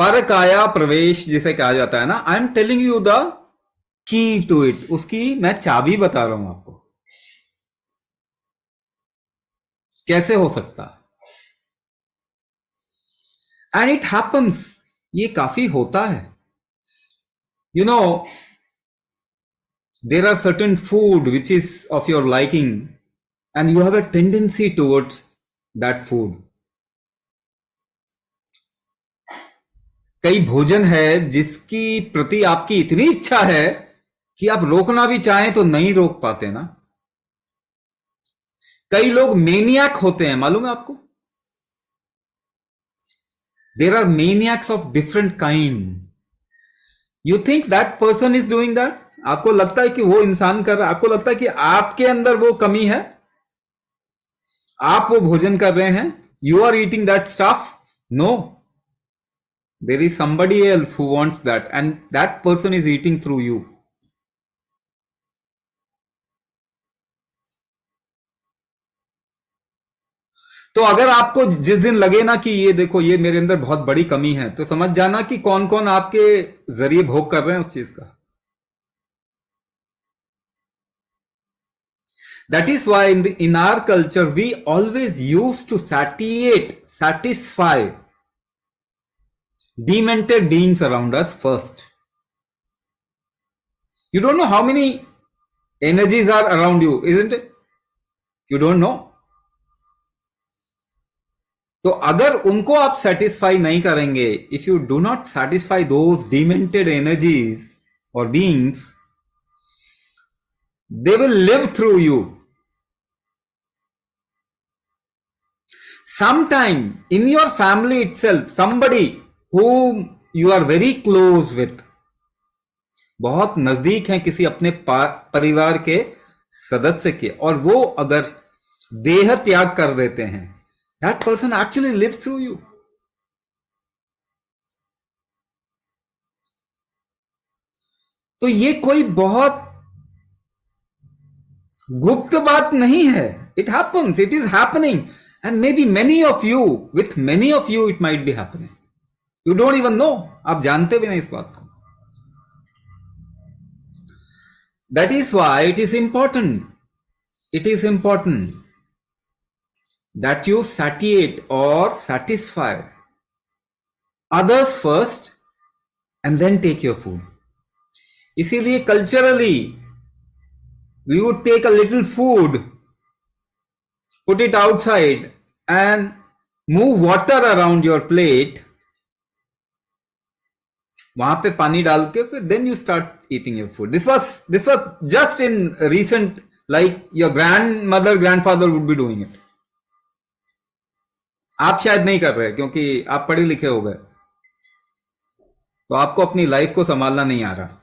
पर काया प्रवेश जिसे कहा जाता है ना, I am telling you the key to it, उसकी मैं चाबी बता रहा हूं आपको कैसे हो सकता है। एंड इट हैपन्स, ये काफी होता है। You know, there are certain food which is of your liking and you have a tendency towards that food. कई भोजन है जिसकी प्रति आपकी इतनी इच्छा है कि आप रोकना भी चाहें तो नहीं रोक पाते ना। कई लोग मेनियाक होते हैं, मालूम है आपको? There are maniacs of different kind. You think that person is doing that, आपको लगता है कि वो इंसान कर रहा है, आपको लगता है कि आपके अंदर वो कमी है, आप वो भोजन कर रहे हैं, you are eating that stuff. No, there is somebody else who wants that and that person is eating through you. तो अगर आपको जिस दिन लगे ना कि ये देखो ये मेरे अंदर बहुत बड़ी कमी है, तो समझ जाना कि कौन कौन आपके जरिए भोग कर रहे हैं उस चीज का। That is why in our culture we always used to satisfy demented beings around us first. You don't know how many energies are around you, isn't it? You don't know. तो अगर उनको आप सेटिस्फाई नहीं करेंगे, if you do not satisfy those demented energies और beings, they will live through you. Sometime in your family itself, somebody whom you are very close with, बहुत नजदीक हैं किसी अपने परिवार के सदस्य के, और वो अगर देह त्याग कर देते हैं, that person actually lives through you. तो ये कोई बहुत गुप्त बात नहीं है. It happens, it is happening, and maybe many of you, with many of you it might be happening. You don't even know, आप जानते भी नहीं इस बात को. That is why it is important that you satiate or satisfy others first and then take your food. इसीलिए culturally we would take a little food, put it outside and move water around your plate, वहां पे पानी डाल के फिर then you start eating your food. This was just in recent, like your grandmother, grandfather would be doing it. आप शायद नहीं कर रहे क्योंकि आप पढ़े लिखे हो गए, तो आपको अपनी लाइफ को संभालना नहीं आ रहा.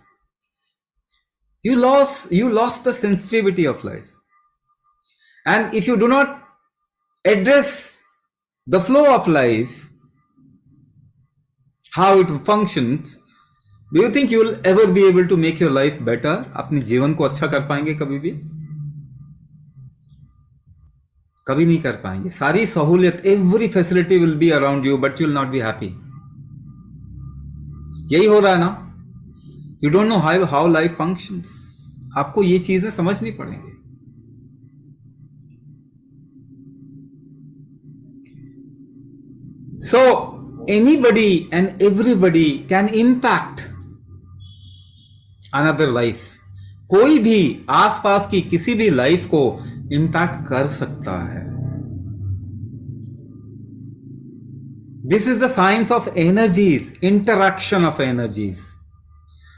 You lost the sensitivity of life. And if you do not address the flow of life, how it functions, do you think you will ever be able to make your life better? अपने जीवन को अच्छा कर पाएंगे कभी भी? कभी नहीं कर पाएंगे. सारी सहूलियत, every facility will be around you, but you will not be happy. यही हो रहा है ना. You don't know how life functions. आपको ये चीजें समझनी पड़ेंगी. So anybody and everybody can impact another life. कोई भी आसपास की किसी भी लाइफ को इंपैक्ट कर सकता है. This is the science of energies, interaction of energies.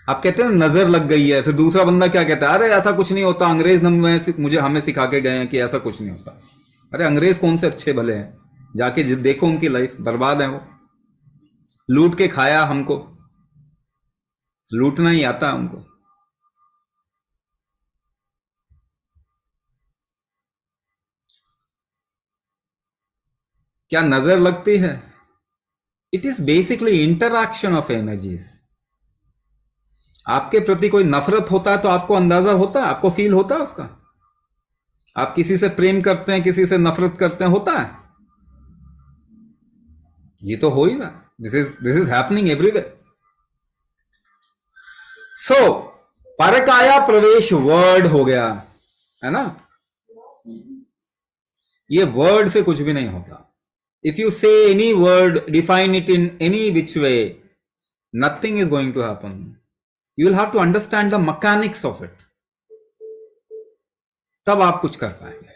आप कहते हैं नजर लग गई है, फिर दूसरा बंदा क्या कहता है, अरे ऐसा कुछ नहीं होता, अंग्रेज हमें सिखा के गए हैं कि ऐसा कुछ नहीं होता. अरे अंग्रेज कौन से अच्छे भले हैं, जाके देखो उनकी लाइफ बर्बाद है. वो लूट के खाया, हमको लूटना ही आता है उनको. क्या नजर लगती है? It is basically interaction of energies. आपके प्रति कोई नफरत होता है तो आपको अंदाजा होता है, आपको फील होता है उसका. आप किसी से प्रेम करते हैं, किसी से नफरत करते हैं, होता है. ये तो हो ही रहा, दिस इज हैपनिंग एवरीवेयर। सो परकाया प्रवेश वर्ड हो गया, है ना। ये वर्ड से कुछ भी नहीं होता। If you say any word, define it in any which way, nothing is going to happen. You will have to understand the mechanics of it, तब आप कुछ कर पाएंगे।